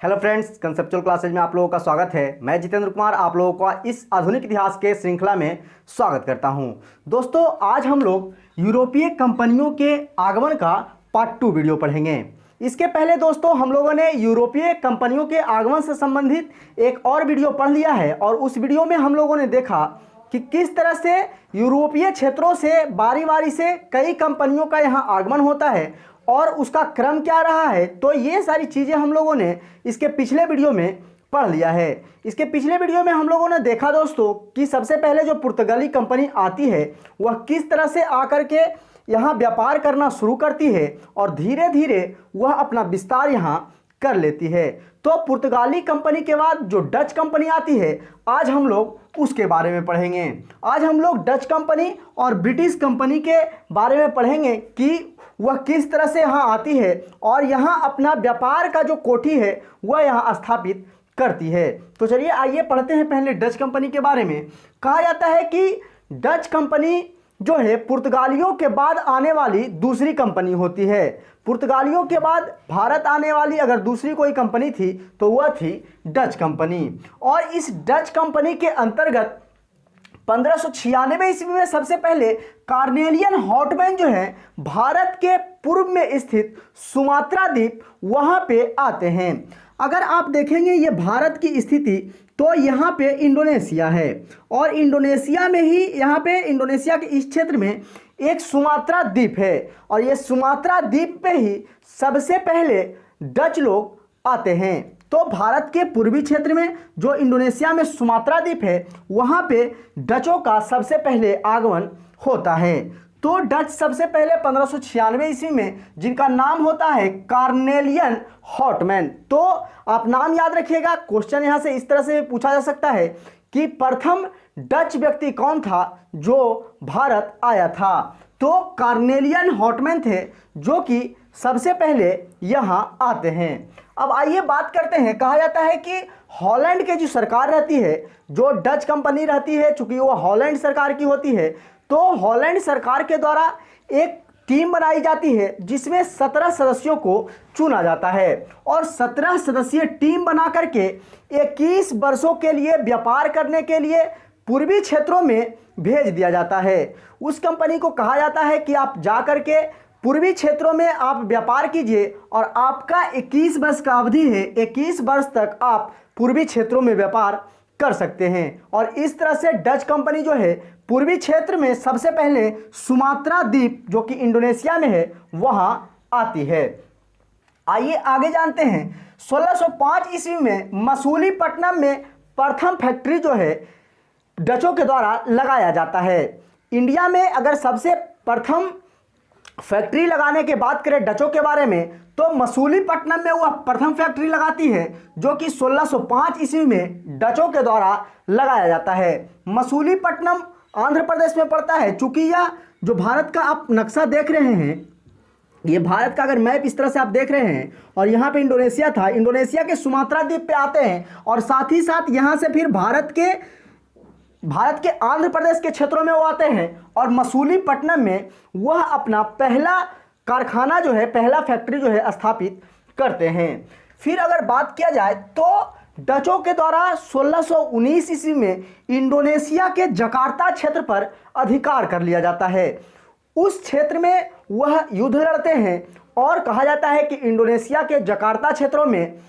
Hello friends, conceptual classes में आप लोगों का स्वागत है। मैं जितेंद्र कुमार आप लोगों का इस आधुनिक इतिहास के श्रृंखला में स्वागत करता हूं। दोस्तों, आज हम लोग यूरोपीय कंपनियों के आगमन का पार्ट 2 वीडियो पढ़ेंगे। इसके पहले दोस्तों हम लोगों ने यूरोपीय कंपनियों के आगमन से संबंधित एक और वीडियो पढ़ लिया है और उस वीडियो में हम लोगों ने देखा कि किस तरह से यूरोपीय क्षेत्रों से बारी बारी से कई कंपनियों का यहाँ आगमन होता है और उसका क्रम क्या रहा है। तो ये सारी चीज़ें हम लोगों ने इसके पिछले वीडियो में पढ़ लिया है। इसके पिछले वीडियो में हम लोगों ने देखा दोस्तों कि सबसे पहले जो पुर्तगाली कंपनी आती है वह किस तरह से आकर के यहाँ व्यापार करना शुरू करती है और धीरे धीरे वह अपना विस्तार यहाँ कर लेती है। तो पुर्तगाली कंपनी के बाद जो डच कंपनी आती है, आज हम लोग उसके बारे में पढ़ेंगे। आज हम लोग डच कंपनी और ब्रिटिश कंपनी के बारे में पढ़ेंगे कि वह किस तरह से यहाँ आती है और यहाँ अपना व्यापार का जो कोठी है वह यहाँ स्थापित करती है। तो चलिए आइए पढ़ते हैं पहले डच कंपनी के बारे में। कहा जाता है कि डच कंपनी जो है पुर्तगालियों के बाद आने वाली दूसरी कंपनी होती है। पुर्तगालियों के बाद भारत आने वाली अगर दूसरी कोई कंपनी थी तो वह थी डच कंपनी। और इस डच कंपनी के अंतर्गत 1596 ईस्वी में सबसे पहले कार्नेलियन हॉटमैन जो है भारत के पूर्व में स्थित सुमात्रा द्वीप वहां पे आते हैं। अगर आप देखेंगे ये भारत की स्थिति तो यहाँ पे इंडोनेशिया है और इंडोनेशिया में ही यहाँ पे इंडोनेशिया के इस क्षेत्र में एक सुमात्रा द्वीप है और ये सुमात्रा द्वीप पे ही सबसे पहले डच लोग आते हैं। तो भारत के पूर्वी क्षेत्र में जो इंडोनेशिया में सुमात्रा द्वीप है वहाँ पे डचों का सबसे पहले आगमन होता है। तो डच सबसे पहले 1596 ईस्वी में जिनका नाम होता है कार्नेलियन हॉटमैन। तो आप नाम याद रखिएगा, क्वेश्चन यहाँ से इस तरह से पूछा जा सकता है कि प्रथम डच व्यक्ति कौन था जो भारत आया था। तो कार्नेलियन हॉटमैन थे जो कि सबसे पहले यहाँ आते हैं। अब आइए बात करते हैं। कहा जाता है कि हॉलैंड के जो सरकार रहती है, जो डच कंपनी रहती है, चूंकि वो हॉलैंड सरकार की होती है, तो हॉलैंड सरकार के द्वारा एक टीम बनाई जाती है जिसमें 17 सदस्यों को चुना जाता है और 17 सदस्यीय टीम बना करके 21 वर्षों के लिए व्यापार करने के लिए पूर्वी क्षेत्रों में भेज दिया जाता है। उस कंपनी को कहा जाता है कि आप जा करके पूर्वी क्षेत्रों में आप व्यापार कीजिए और आपका 21 वर्ष का अवधि है, 21 वर्ष तक आप पूर्वी क्षेत्रों में व्यापार कर सकते हैं। और इस तरह से डच कंपनी जो है पूर्वी क्षेत्र में सबसे पहले सुमात्रा द्वीप जो कि इंडोनेशिया में है वहां आती है। आइए आगे जानते हैं। 1605 ईस्वी में मसूलीपट्टनम में प्रथम फैक्ट्री जो है डचों के द्वारा लगाया जाता है। इंडिया में अगर सबसे प्रथम फैक्ट्री लगाने के बात करें डचों के बारे में तो मसूलीपट्टनम में वह प्रथम फैक्ट्री लगाती है जो कि 1605 ईस्वी में डचों के द्वारा लगाया जाता है। मसूलीपट्टनम आंध्र प्रदेश में पड़ता है। चूंकि यह जो भारत का आप नक्शा देख रहे हैं, ये भारत का अगर मैप इस तरह से आप देख रहे हैं और यहाँ पे इंडोनेशिया था, इंडोनेशिया के सुमात्रा द्वीप पे आते हैं और साथ ही साथ यहाँ से फिर भारत के आंध्र प्रदेश के क्षेत्रों में वो आते हैं और मसूलीपट्टनम में वह अपना पहला कारखाना जो है, पहला फैक्ट्री जो है स्थापित करते हैं। फिर अगर बात किया जाए तो डचों के द्वारा 1619 ईस्वी में इंडोनेशिया के जकार्ता क्षेत्र पर अधिकार कर लिया जाता है। उस क्षेत्र में वह युद्ध लड़ते हैं और कहा जाता है कि इंडोनेशिया के जकार्ता क्षेत्रों में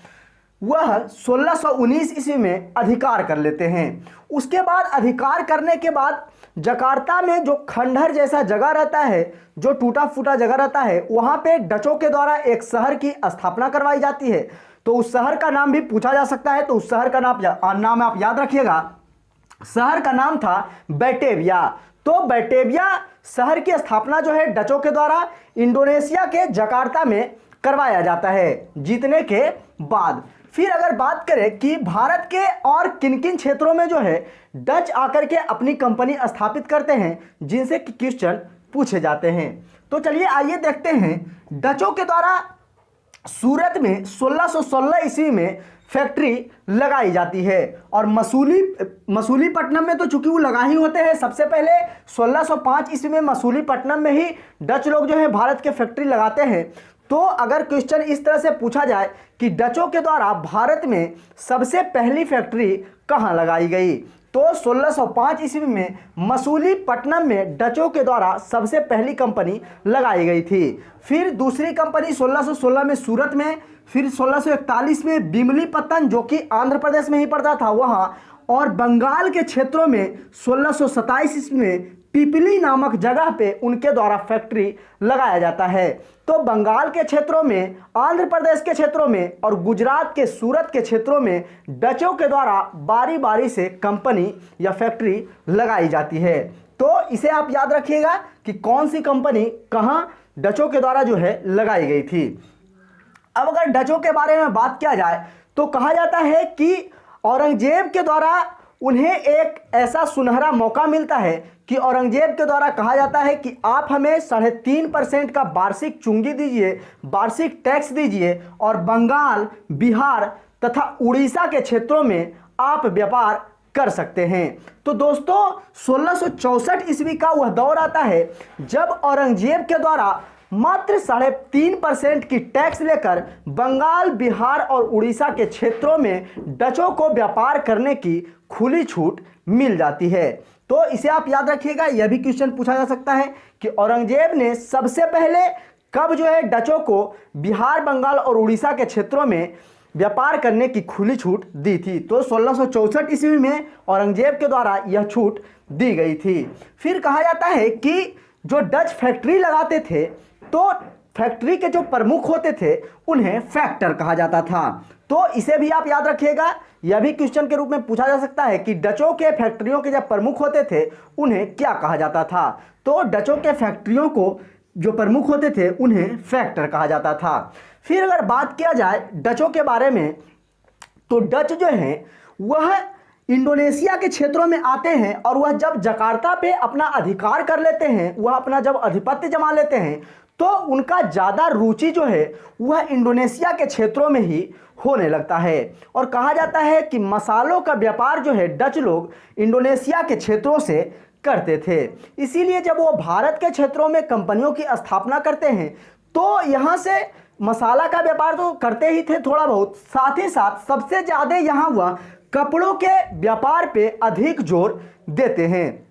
वह 1619 ईस्वी में अधिकार कर लेते हैं। उसके बाद अधिकार करने के बाद जकार्ता में जो खंडहर जैसा जगह रहता है, जो टूटा फूटा जगह रहता है, वहाँ पे डचों के द्वारा एक शहर की स्थापना करवाई जाती है। तो उस शहर का नाम भी पूछा जा सकता है, तो उस शहर का नाम आप याद रखिएगा। शहर का नाम था बैटेविया। तो बैटेविया शहर की स्थापना जो है डचों के द्वारा इंडोनेशिया के जकार्ता में करवाया जाता है जीतने के बाद। फिर अगर बात करें कि भारत के और किन किन क्षेत्रों में जो है डच आकर के अपनी कंपनी स्थापित करते हैं जिनसे क्वेश्चन पूछे जाते हैं, तो चलिए आइए देखते हैं। डचों के द्वारा सूरत में 1616 ईस्वी में फैक्ट्री लगाई जाती है और मसूलीपट्टनम में तो चूंकि वो लगा ही होते हैं। सबसे पहले 1605 ईस्वी में मसूलीपट्टनम में ही डच लोग जो है भारत के फैक्ट्री लगाते हैं। तो अगर क्वेश्चन इस तरह से पूछा जाए कि डचों के द्वारा भारत में सबसे पहली फैक्ट्री कहाँ लगाई गई, तो 1605 ईस्वी में मसूलीपट्टनम में डचों के द्वारा सबसे पहली कंपनी लगाई गई थी। फिर दूसरी कंपनी 1616 में सूरत में, फिर 1641 में बीमलीपत्तन जो कि आंध्र प्रदेश में ही पड़ता था वहाँ, और बंगाल के क्षेत्रों में 1627 ईस्वी में पिपली नामक जगह पे उनके द्वारा फैक्ट्री लगाया जाता है। तो बंगाल के क्षेत्रों में, आंध्र प्रदेश के क्षेत्रों में और गुजरात के सूरत के क्षेत्रों में डचों के द्वारा बारी बारी से कंपनी या फैक्ट्री लगाई जाती है। तो इसे आप याद रखिएगा कि कौन सी कंपनी कहाँ डचों के द्वारा जो है लगाई गई थी। अब अगर डचों के बारे में बात किया जाए तो कहा जाता है कि औरंगजेब के द्वारा उन्हें एक ऐसा सुनहरा मौका मिलता है कि औरंगजेब के द्वारा कहा जाता है कि आप हमें 3.5% का वार्षिक चुंगी दीजिए, वार्षि64 टैक्स दीजिए और बंगाल, बिहार तथा उड़ीसा के क्षेत्रों में आप व्यापार कर सकते हैं। तो दोस्तों 1664 ईस्वी का वह दौर आता है जब औरंगजेब के द्वारा मात्र 3.5% की टैक्स लेकर बंगाल, बिहार और उड़ीसा के क्षेत्रों में डचों को व्यापार करने की खुली छूट मिल जाती है। तो इसे आप याद रखिएगा, यह भी क्वेश्चन पूछा जा सकता है कि औरंगजेब ने सबसे पहले कब जो है डचों को बिहार, बंगाल और उड़ीसा के क्षेत्रों में व्यापार करने की खुली छूट दी थी। तो 1664 ईस्वी में औरंगजेब के द्वारा यह छूट दी गई थी। फिर कहा जाता है कि जो डच फैक्ट्री लगाते थे तो फैक्ट्री के जो प्रमुख होते थे उन्हें फैक्टर कहा जाता था। तो इसे भी आप याद रखिएगा, यह भी क्वेश्चन के रूप में पूछा जा सकता है कि डचों के फैक्ट्रियों के जो प्रमुख होते थे उन्हें क्या कहा जाता था। तो डचों के फैक्ट्रियों को जो प्रमुख होते थे उन्हें फैक्टर कहा जाता था। फिर अगर बात किया जाए डचों के बारे में तो डच जो है वह इंडोनेशिया के क्षेत्रों में आते हैं और वह जब जकार्ता पे अपना अधिकार कर लेते हैं, वह अपना जब आधिपत्य जमा लेते हैं तो उनका ज़्यादा रुचि जो है वह इंडोनेशिया के क्षेत्रों में ही होने लगता है। और कहा जाता है कि मसालों का व्यापार जो है डच लोग इंडोनेशिया के क्षेत्रों से करते थे। इसीलिए जब वो भारत के क्षेत्रों में कंपनियों की स्थापना करते हैं तो यहाँ से मसाला का व्यापार तो करते ही थे थोड़ा बहुत, साथ ही साथ सबसे ज़्यादा यहाँ वह कपड़ों के व्यापार पे अधिक जोर देते हैं।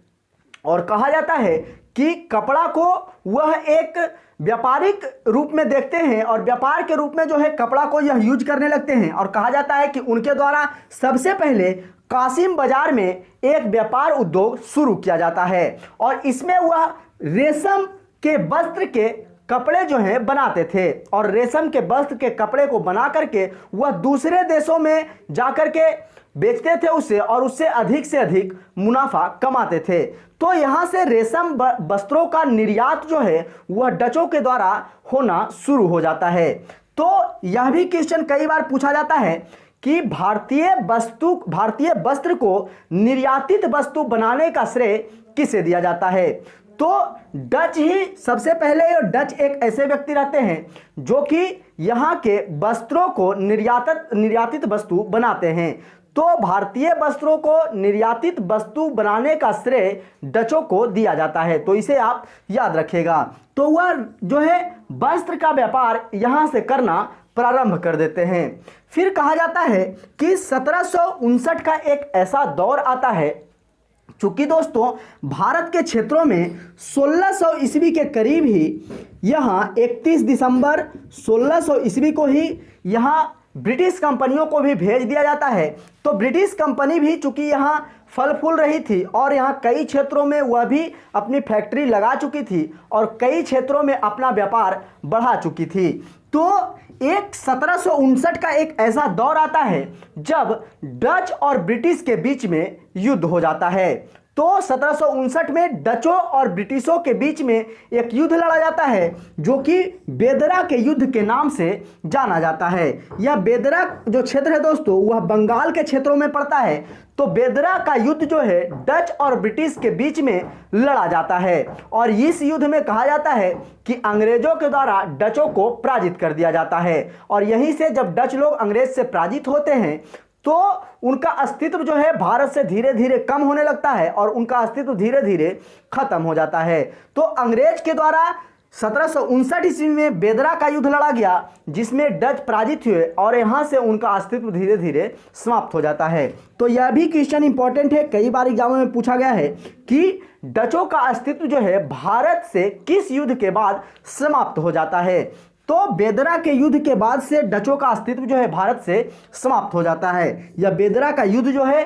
और कहा जाता है कि कपड़ा को वह एक व्यापारिक रूप में देखते हैं और व्यापार के रूप में जो है कपड़ा को यह यूज करने लगते हैं। और कहा जाता है कि उनके द्वारा सबसे पहले कासिम बाजार में एक व्यापार उद्योग शुरू किया जाता है और इसमें वह रेशम के वस्त्र के कपड़े जो हैं बनाते थे और रेशम के वस्त्र के कपड़े को बना करके वह दूसरे देशों में जाकर के बेचते थे उसे और उससे अधिक से अधिक मुनाफा कमाते थे। तो यहाँ से रेशम वस्त्रों का निर्यात जो है वह डचों के द्वारा होना शुरू हो जाता है। तो यह भी क्वेश्चन कई बार पूछा जाता है कि भारतीय वस्त्र को निर्यातित वस्तु बनाने का श्रेय किसे दिया जाता है। तो डच ही सबसे पहले, डच एक ऐसे व्यक्ति रहते हैं जो कि यहाँ के वस्त्रों को निर्यातित वस्तु बनाते हैं। तो भारतीय वस्त्रों को निर्यातित वस्तु बनाने का श्रेय डचों को दिया जाता है। तो इसे आप याद रखिएगा। तो वह जो है वस्त्र का व्यापार यहाँ से करना प्रारंभ कर देते हैं। फिर कहा जाता है कि 1759 का एक ऐसा दौर आता है, चूंकि दोस्तों भारत के क्षेत्रों में 1600 ईस्वी के करीब ही यहाँ 31 दिसंबर 1600 ईस्वी को ही यहाँ ब्रिटिश कंपनियों को भी भेज दिया जाता है। तो ब्रिटिश कंपनी भी चूंकि यहाँ फल फूल रही थी और यहाँ कई क्षेत्रों में वह भी अपनी फैक्ट्री लगा चुकी थी और कई क्षेत्रों में अपना व्यापार बढ़ा चुकी थी। तो एक 1759 का एक ऐसा दौर आता है जब डच और ब्रिटिश के बीच में युद्ध हो जाता है। तो 1759 में डचों और ब्रिटिशों के बीच में एक युद्ध लड़ा जाता है जो कि बेदरा के युद्ध के नाम से जाना जाता है। यह बेदरा जो क्षेत्र है दोस्तों वह बंगाल के क्षेत्रों में पड़ता है। तो बेदरा का युद्ध जो है डच और ब्रिटिश के बीच में लड़ा जाता है और इस युद्ध में कहा जाता है कि अंग्रेजों के द्वारा डचों को पराजित कर दिया जाता है। और यहीं से जब डच लोग अंग्रेज से पराजित होते हैं तो उनका अस्तित्व जो है भारत से धीरे धीरे कम होने लगता है और उनका अस्तित्व धीरे धीरे खत्म हो जाता है। तो अंग्रेज के द्वारा 1759 ईस्वी में बेदरा का युद्ध लड़ा गया, जिसमें डच पराजित हुए और यहाँ से उनका अस्तित्व धीरे धीरे समाप्त हो जाता है। तो यह भी क्वेश्चन इंपॉर्टेंट है, कई बार एग्जामों में पूछा गया है कि डचों का अस्तित्व जो है भारत से किस युद्ध के बाद समाप्त हो जाता है। तो बेदरा के युद्ध के बाद से डचों का अस्तित्व जो है भारत से समाप्त हो जाता है। यह बेदरा का युद्ध जो है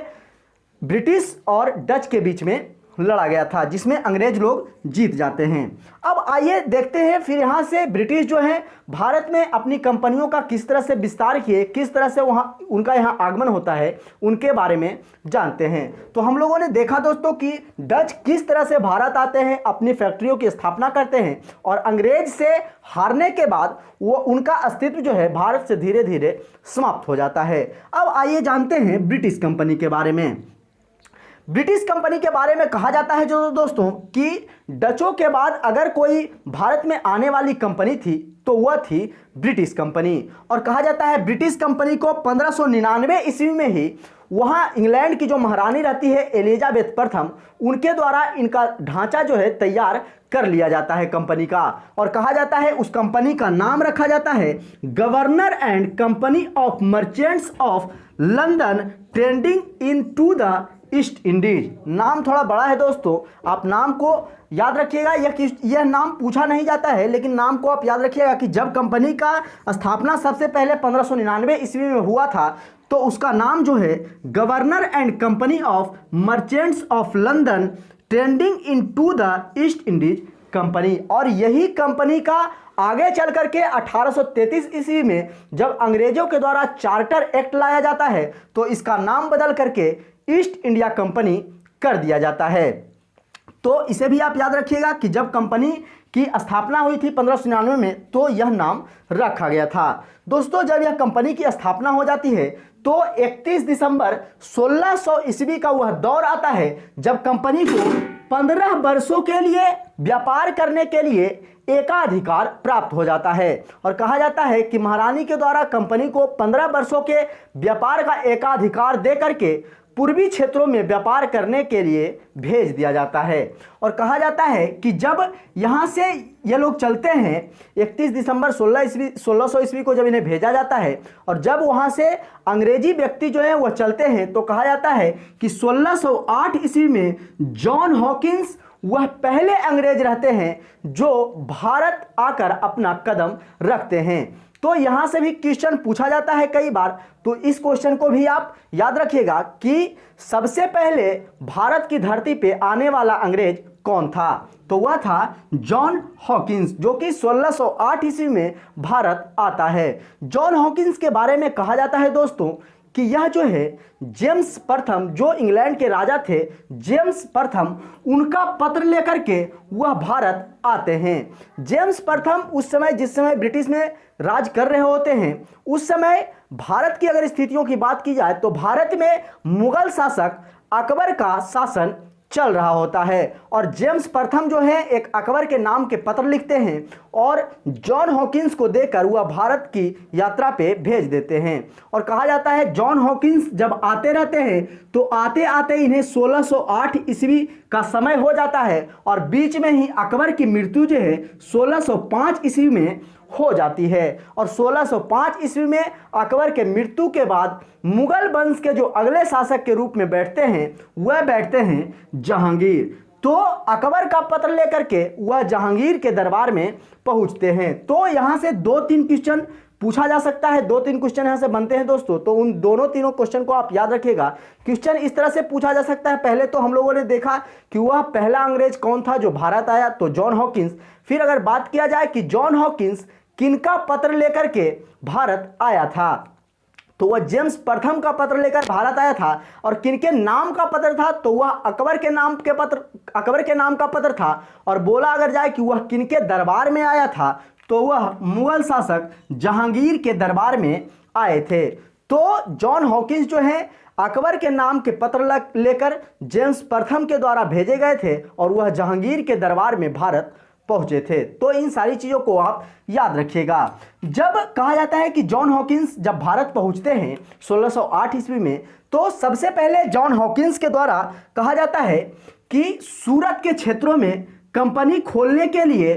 ब्रिटिश और डच के बीच में लड़ा गया था, जिसमें अंग्रेज लोग जीत जाते हैं। अब आइए देखते हैं फिर यहाँ से ब्रिटिश जो है भारत में अपनी कंपनियों का किस तरह से विस्तार किए, किस तरह से वहाँ उनका यहाँ आगमन होता है, उनके बारे में जानते हैं। तो हम लोगों ने देखा दोस्तों कि डच किस तरह से भारत आते हैं, अपनी फैक्ट्रियों की स्थापना करते हैं और अंग्रेज से हारने के बाद वो उनका अस्तित्व जो है भारत से धीरे धीरे समाप्त हो जाता है। अब आइए जानते हैं ब्रिटिश कंपनी के बारे में। ब्रिटिश कंपनी के बारे में कहा जाता है जो दोस्तों कि डचों के बाद अगर कोई भारत में आने वाली कंपनी थी तो वह थी ब्रिटिश कंपनी। और कहा जाता है ब्रिटिश कंपनी को 1599 ईस्वी में ही वहाँ इंग्लैंड की जो महारानी रहती है एलिजाबेथ प्रथम, उनके द्वारा इनका ढांचा जो है तैयार कर लिया जाता है कंपनी का। और कहा जाता है उस कंपनी का नाम रखा जाता है governor and company of merchants of London trading into the East Indies. नाम थोड़ा बड़ा है दोस्तों, आप नाम को याद रखिएगा। यह नाम पूछा नहीं जाता है, लेकिन नाम को आप याद रखिएगा कि जब कंपनी का स्थापना सबसे पहले 1599 ईस्वी में हुआ था तो उसका नाम जो है governor and company of merchants of London trading into the East Indies company. और यही कंपनी का आगे चल करके 1833 ईस्वी में जब अंग्रेजों के द्वारा चार्टर एक्ट लाया जाता है तो इसका नाम बदल करके ईस्ट इंडिया कंपनी कर दिया जाता है। तो इसे भी आप याद रखिएगा कि जब कंपनी की स्थापना हुई थी 1599 में तो यह नाम रखा गया था। दोस्तों जब यह कंपनी की स्थापना हो जाती है तो 31 दिसंबर 1600 ईस्वी का वह दौर आता है जब कंपनी को 15 वर्षों के लिए व्यापार करने के लिए एकाधिकार प्राप्त हो जाता है। और कहा जाता है कि महारानी के द्वारा कंपनी को 15 वर्षों के व्यापार का एकाधिकार दे करके पूर्वी क्षेत्रों में व्यापार करने के लिए भेज दिया जाता है। और कहा जाता है कि जब यहाँ से ये लोग चलते हैं 31 दिसंबर 1600 ईस्वी को जब इन्हें भेजा जाता है और जब वहाँ से अंग्रेजी व्यक्ति जो है वह चलते हैं तो कहा जाता है कि 1608 ईस्वी में जॉन हॉकिंस वह पहले अंग्रेज रहते हैं जो भारत आकर अपना कदम रखते हैं। तो यहाँ से भी क्वेश्चन पूछा जाता है कई बार, तो इस क्वेश्चन को भी आप याद रखिएगा कि सबसे पहले भारत की धरती पे आने वाला अंग्रेज कौन था। तो वह था जॉन हॉकिंस, जो कि 1608 ईस्वी में भारत आता है। जॉन हॉकिंस के बारे में कहा जाता है दोस्तों कि यह जो है जेम्स प्रथम जो इंग्लैंड के राजा थे, जेम्स प्रथम उनका पत्र लेकर के वह भारत आते हैं। जेम्स प्रथम उस समय जिस समय ब्रिटिश में राज कर रहे होते हैं उस समय भारत की अगर स्थितियों की बात की जाए तो भारत में मुगल शासक अकबर का शासन चल रहा होता है और जेम्स प्रथम जो है एक अकबर के नाम के पत्र लिखते हैं और जॉन हॉकिंस को देकर वह भारत की यात्रा पे भेज देते हैं। और कहा जाता है जॉन हॉकिंस जब आते रहते हैं तो आते आते इन्हें 1608 ईस्वी का समय हो जाता है और बीच में ही अकबर की मृत्यु जो है 1605 ईस्वी में हो जाती है। और 1605 ईस्वी में अकबर के मृत्यु के बाद मुगल वंश के जो अगले शासक के रूप में बैठते हैं वह बैठते हैं जहांगीर। तो अकबर का पत्र लेकर के वह जहांगीर के दरबार में पहुंचते हैं। तो यहाँ से 2-3 क्वेश्चन पूछा जा सकता है, 2-3 क्वेश्चन यहाँ से बनते हैं दोस्तों। तो उन तीनों क्वेश्चन को आप याद रखिएगा। क्वेश्चन इस तरह से पूछा जा सकता है, पहले तो हम लोगों ने देखा कि वह पहला अंग्रेज कौन था जो भारत आया, तो जॉन हॉकिंस। फिर अगर बात किया जाए कि जॉन हॉकिंस किनका पत्र लेकर के भारत आया था, तो वह जेम्स प्रथम का पत्र लेकर भारत आया था। और किनके नाम का पत्र था, तो वह अकबर के नाम का पत्र था। और बोला अगर जाए कि वह किनके दरबार में आया था, तो वह मुगल शासक जहांगीर के दरबार में आए थे। तो जॉन हॉकिंस जो है अकबर के नाम के पत्र लेकर जेम्स प्रथम के द्वारा भेजे गए थे और वह जहांगीर के दरबार में भारत पहुंचे थे। तो इन सारी चीजों को आप याद रखिएगा। जब कहा जाता है कि जॉन हॉकिंस जब भारत पहुंचते हैं 1608 ईस्वी में, तो सबसे पहले जॉन हॉकिंस के द्वारा कहा जाता है कि सूरत के क्षेत्रों में कंपनी खोलने के लिए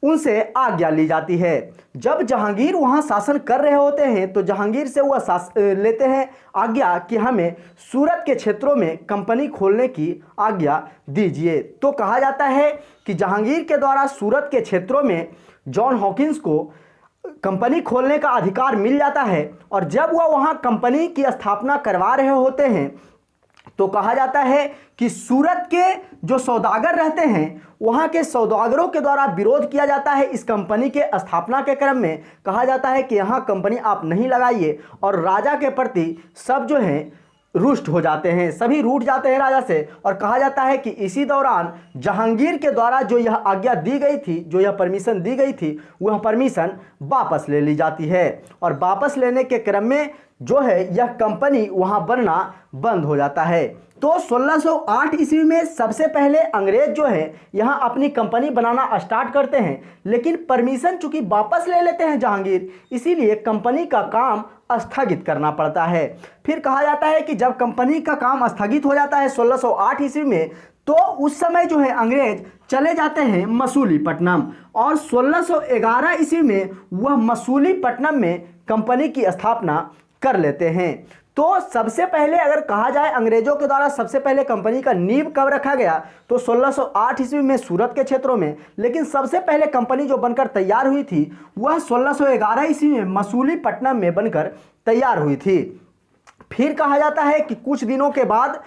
उनसे आज्ञा ली जाती है। जब जहांगीर वहां शासन कर रहे होते हैं तो जहांगीर से वह लेते हैं आज्ञा कि हमें सूरत के क्षेत्रों में कंपनी खोलने की आज्ञा दीजिए। तो कहा जाता है कि जहांगीर के द्वारा सूरत के क्षेत्रों में जॉन हॉकिंस को कंपनी खोलने का अधिकार मिल जाता है, और जब वह वहां कंपनी की स्थापना करवा रहे होते हैं तो कहा जाता है कि सूरत के जो सौदागर रहते हैं वहां के सौदागरों के द्वारा विरोध किया जाता है। इस कंपनी के स्थापना के क्रम में कहा जाता है कि यहाँ कंपनी आप नहीं लगाइए, और राजा के प्रति सब जो है रुष्ट हो जाते हैं, सभी रूठ जाते हैं राजा से। और कहा जाता है कि इसी दौरान जहांगीर के द्वारा जो यह आज्ञा दी गई थी, जो यह परमिशन दी गई थी, वह परमिशन वापस ले ली जाती है, और वापस लेने के क्रम में जो है यह कंपनी वहां बनना बंद हो जाता है। तो 1608 ईस्वी में सबसे पहले अंग्रेज जो है यहाँ अपनी कंपनी बनाना स्टार्ट करते हैं, लेकिन परमिशन चूंकि वापस ले लेते हैं जहांगीर, इसीलिए कंपनी का काम स्थगित करना पड़ता है। फिर कहा जाता है कि जब कंपनी का काम स्थगित हो जाता है 1608 ईस्वी में, तो उस समय जो है अंग्रेज चले जाते हैं मसूलीपट्टनम, और 1611 ईस्वी में वह मसूलीपट्टनम में कंपनी की स्थापना कर लेते हैं। तो सबसे पहले अगर कहा जाए अंग्रेजों के द्वारा सबसे पहले कंपनी का नींव कब रखा गया, तो 1608 ईस्वी में सूरत के क्षेत्रों में, लेकिन सबसे पहले कंपनी जो बनकर तैयार हुई थी वह 1611 ईस्वी में मसूलीपट्टनम में बनकर तैयार हुई थी। फिर कहा जाता है कि कुछ दिनों के बाद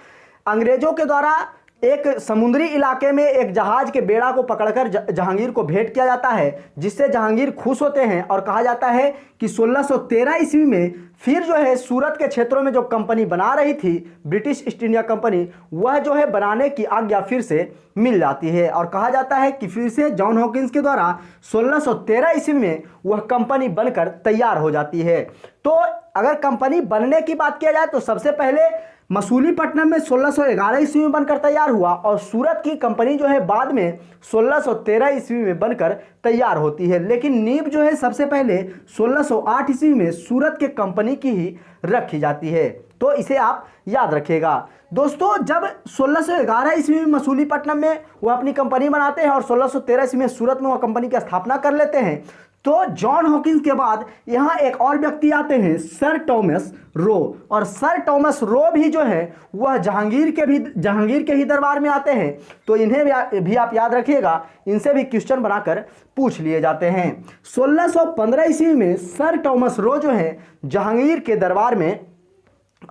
अंग्रेजों के द्वारा एक समुद्री इलाके में एक जहाज के बेड़ा को पकड़कर जहांगीर को भेंट किया जाता है, जिससे जहांगीर खुश होते हैं, और कहा जाता है कि 1613 ईस्वी में फिर जो है सूरत के क्षेत्रों में जो कंपनी बना रही थी ब्रिटिश ईस्ट इंडिया कंपनी, वह जो है बनाने की आज्ञा फिर से मिल जाती है, और कहा जाता है कि फिर से जॉन हॉकिंस के द्वारा 1613 ईस्वी में वह कंपनी बनकर तैयार हो जाती है। तो अगर कंपनी बनने की बात किया जाए तो सबसे पहले मसूलीपट्टनम में 1611 ईस्वी में बनकर तैयार हुआ, और सूरत की कंपनी जो है बाद में 1613 ईस्वी में बनकर तैयार होती है। लेकिन नींव जो है सबसे पहले 1608 ईस्वी में सूरत के कंपनी की ही रखी जाती है। तो इसे आप याद रखिएगा दोस्तों। जब 1611 ईस्वी में मसूलीपट्टनम में वह अपनी कंपनी बनाते हैं और 1613 ईस्वी में सूरत में वह कंपनी की स्थापना कर लेते हैं, तो जॉन हॉकिंस के बाद यहाँ एक और व्यक्ति आते हैं, सर टॉमस रो। और सर टॉमस रो भी जो है वह जहांगीर के ही दरबार में आते हैं। तो इन्हें भी आप याद रखिएगा, इनसे भी क्वेश्चन बनाकर पूछ लिए जाते हैं। 1615 ईस्वी में सर टॉमस रो जो है जहांगीर के दरबार में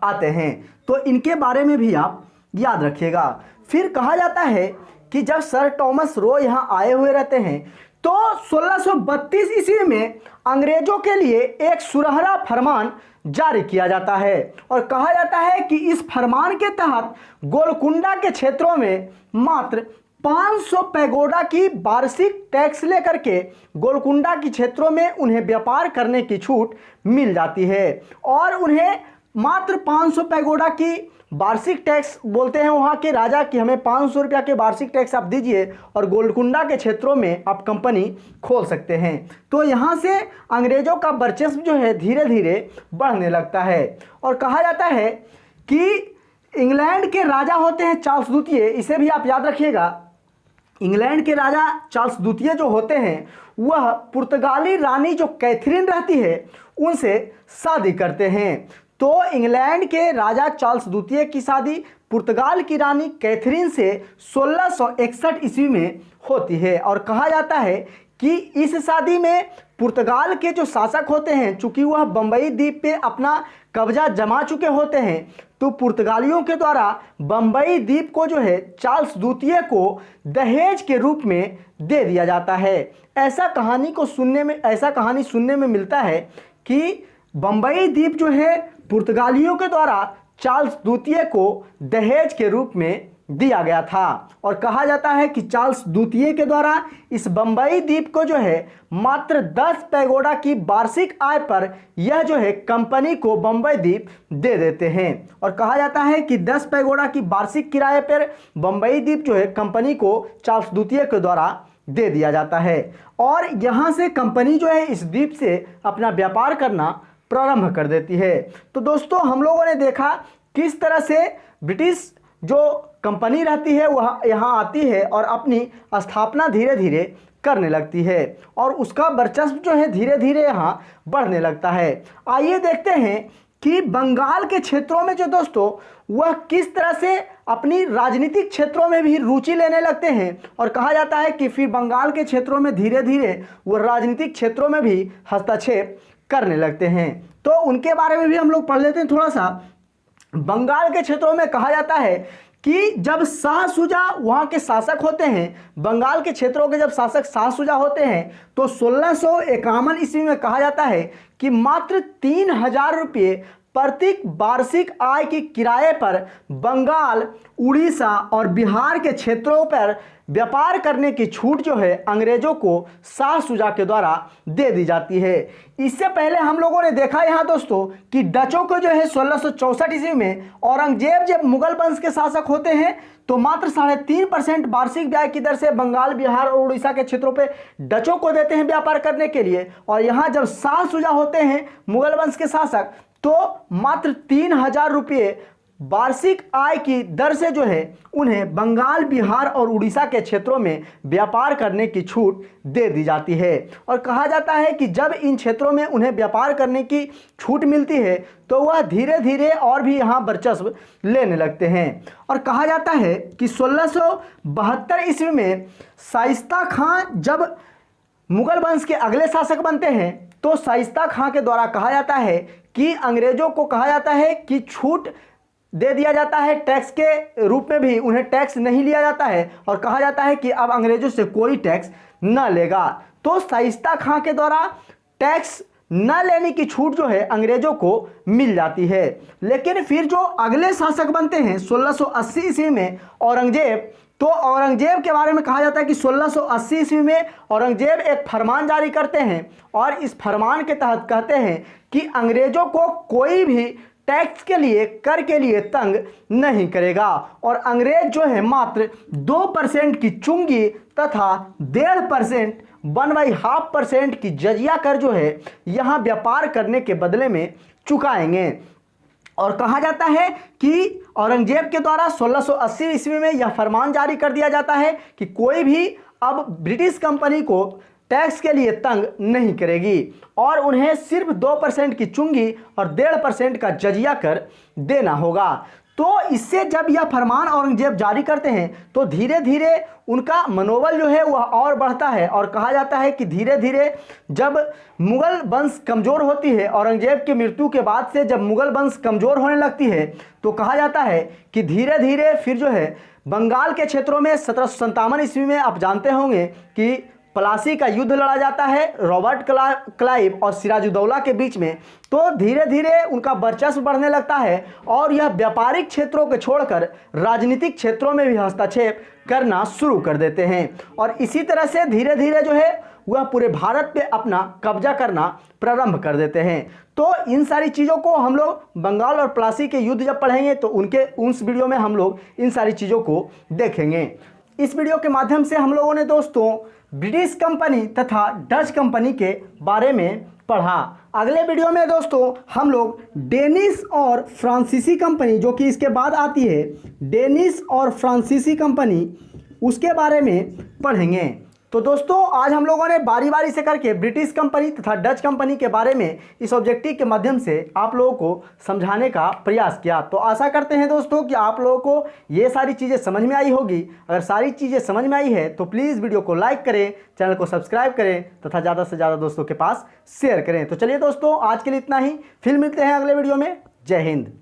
आते हैं, तो इनके बारे में भी आप याद रखिएगा। फिर कहा जाता है कि जब सर टॉमस रो यहाँ आए हुए रहते हैं, तो 1632 ईस्वी में अंग्रेजों के लिए एक सुनहरा फरमान जारी किया जाता है, और कहा जाता है कि इस फरमान के तहत गोलकुंडा के क्षेत्रों में मात्र 500 पैगोडा की वार्षिक टैक्स लेकर के गोलकुंडा के क्षेत्रों में उन्हें व्यापार करने की छूट मिल जाती है, और उन्हें मात्र 500 पैगोडा की वार्षिक टैक्स बोलते हैं वहाँ के राजा कि हमें 500 रुपया के वार्षिक टैक्स आप दीजिए और गोलकुंडा के क्षेत्रों में आप कंपनी खोल सकते हैं। तो यहाँ से अंग्रेजों का वर्चस्व जो है धीरे धीरे बढ़ने लगता है। और कहा जाता है कि इंग्लैंड के राजा होते हैं चार्ल्स द्वितीय, इसे भी आप याद रखिएगा। इंग्लैंड के राजा चार्ल्स द्वितीय जो होते हैं वह पुर्तगाली रानी जो कैथरीन रहती है उनसे शादी करते हैं। तो इंग्लैंड के राजा चार्ल्स द्वितीय की शादी पुर्तगाल की रानी कैथरीन से 1661 ईस्वी में होती है, और कहा जाता है कि इस शादी में पुर्तगाल के जो शासक होते हैं, चूंकि वह बम्बई द्वीप पे अपना कब्जा जमा चुके होते हैं, तो पुर्तगालियों के द्वारा बम्बई द्वीप को जो है चार्ल्स द्वितीय को दहेज के रूप में दे दिया जाता है। ऐसा कहानी सुनने में मिलता है कि बम्बई द्वीप जो है पुर्तगालियों के द्वारा चार्ल्स द्वितीय को दहेज के रूप में दिया गया था, और कहा जाता है कि चार्ल्स द्वितीय के द्वारा इस बम्बई द्वीप को जो है मात्र 10 पैगोडा की वार्षिक आय पर यह जो है कंपनी को बम्बई द्वीप दे देते हैं। और कहा जाता है कि 10 पैगोडा की वार्षिक किराए पर बम्बई द्वीप जो है कंपनी को चार्ल्स द्वितीय के द्वारा दे दिया जाता है, और यहाँ से कंपनी जो है इस द्वीप से अपना व्यापार करना प्रारंभ कर देती है। तो दोस्तों हम लोगों ने देखा किस तरह से ब्रिटिश जो कंपनी रहती है वह यहाँ आती है और अपनी स्थापना धीरे धीरे करने लगती है और उसका वर्चस्व जो है धीरे धीरे यहाँ बढ़ने लगता है। आइए देखते हैं कि बंगाल के क्षेत्रों में जो दोस्तों वह किस तरह से अपनी राजनीतिक क्षेत्रों में भी रुचि लेने लगते हैं, और कहा जाता है कि फिर बंगाल के क्षेत्रों में धीरे धीरे वह राजनीतिक क्षेत्रों में भी हस्तक्षेप करने लगते हैं। तो उनके बारे में भी हम लोग पढ़ लेते हैं थोड़ा सा। बंगाल के क्षेत्रों में कहा जाता है कि जब शाह शुजा वहाँ के शासक होते हैं, बंगाल के क्षेत्रों के जब शासक शाह शुजा होते हैं, तो 1651 ईस्वी में कहा जाता है कि मात्र 3000 रुपये प्रति वार्षिक आय की किराए पर बंगाल, उड़ीसा और बिहार के क्षेत्रों पर व्यापार करने की छूट जो है अंग्रेजों को शाह शुजा के द्वारा दे दी जाती है। इससे पहले हम लोगों ने देखा यहाँ दोस्तों कि डचों को जो है 1664 ईस्वी में औरंगजेब जब मुगल वंश के शासक होते हैं तो मात्र 3.5% वार्षिक ब्याज की दर से बंगाल, बिहार और उड़ीसा के क्षेत्रों पे डचों को देते हैं व्यापार करने के लिए। और यहाँ जब शाह शुजा होते हैं मुगल वंश के शासक तो मात्र 3000 रुपये वार्षिक आय की दर से जो है उन्हें बंगाल, बिहार और उड़ीसा के क्षेत्रों में व्यापार करने की छूट दे दी जाती है। और कहा जाता है कि जब इन क्षेत्रों में उन्हें व्यापार करने की छूट मिलती है तो वह धीरे धीरे और भी यहाँ वर्चस्व लेने लगते हैं। और कहा जाता है कि 1672 ईस्वी में शाइस्ता खां जब मुगल वंश के अगले शासक बनते हैं तो शाइस्ता खां के द्वारा कहा जाता है कि अंग्रेजों को कहा जाता है कि छूट दे दिया जाता है, टैक्स के रूप में भी उन्हें टैक्स नहीं लिया जाता है और कहा जाता है कि अब अंग्रेजों से कोई टैक्स न लेगा। तो शाइस्ता खां के द्वारा टैक्स न लेने की छूट जो है अंग्रेजों को मिल जाती है। लेकिन फिर जो अगले शासक बनते हैं 1680 ईस्वी में औरंगजेब, तो औरंगजेब के बारे में कहा जाता है कि 1680 ईस्वी में औरंगजेब एक फरमान जारी करते हैं और इस फरमान के तहत कहते हैं कि अंग्रेजों को कोई भी टैक्स के लिए, कर के लिए तंग नहीं करेगा और अंग्रेज जो है मात्र 2% की चुंगी तथा 1.5% 1/2% की जजिया कर जो है यहाँ व्यापार करने के बदले में चुकाएंगे। और कहा जाता है कि औरंगजेब के द्वारा 1680 ईस्वी में यह फरमान जारी कर दिया जाता है कि कोई भी अब ब्रिटिश कंपनी को टैक्स के लिए तंग नहीं करेगी और उन्हें सिर्फ 2% की चुंगी और 1.5% का जजिया कर देना होगा। तो इससे जब यह फरमान औरंगजेब जारी करते हैं तो धीरे धीरे उनका मनोबल जो है वह और बढ़ता है और कहा जाता है कि धीरे धीरे जब मुगल वंश कमज़ोर होती है, औरंगजेब की मृत्यु के बाद से जब मुगल वंश कमज़ोर होने लगती है तो कहा जाता है कि धीरे धीरे फिर जो है बंगाल के क्षेत्रों में 1757 ईस्वी में आप जानते होंगे कि प्लासी का युद्ध लड़ा जाता है रॉबर्ट क्लाइव और सिराजुद्दौला के बीच में। तो धीरे धीरे उनका वर्चस्व बढ़ने लगता है और यह व्यापारिक क्षेत्रों को छोड़कर राजनीतिक क्षेत्रों में भी हस्तक्षेप करना शुरू कर देते हैं और इसी तरह से धीरे धीरे जो है वह पूरे भारत पे अपना कब्जा करना प्रारंभ कर देते हैं। तो इन सारी चीज़ों को हम लोग बंगाल और प्लासी के युद्ध जब पढ़ेंगे तो उस वीडियो में हम लोग इन सारी चीज़ों को देखेंगे। इस वीडियो के माध्यम से हम लोगों ने दोस्तों ब्रिटिश कंपनी तथा डच कंपनी के बारे में पढ़ा। अगले वीडियो में दोस्तों हम लोग डेनिश और फ्रांसीसी कंपनी, जो कि इसके बाद आती है, डेनिश और फ्रांसीसी कंपनी, उसके बारे में पढ़ेंगे। तो दोस्तों आज हम लोगों ने बारी बारी से करके ब्रिटिश कंपनी तथा डच कंपनी के बारे में इस ऑब्जेक्टिव के माध्यम से आप लोगों को समझाने का प्रयास किया। तो आशा करते हैं दोस्तों कि आप लोगों को ये सारी चीज़ें समझ में आई होगी। अगर सारी चीज़ें समझ में आई है तो प्लीज़ वीडियो को लाइक करें, चैनल को सब्सक्राइब करें तथा ज़्यादा से ज़्यादा दोस्तों के पास शेयर करें। तो चलिए दोस्तों आज के लिए इतना ही, फिर मिलते हैं अगले वीडियो में। जय हिंद।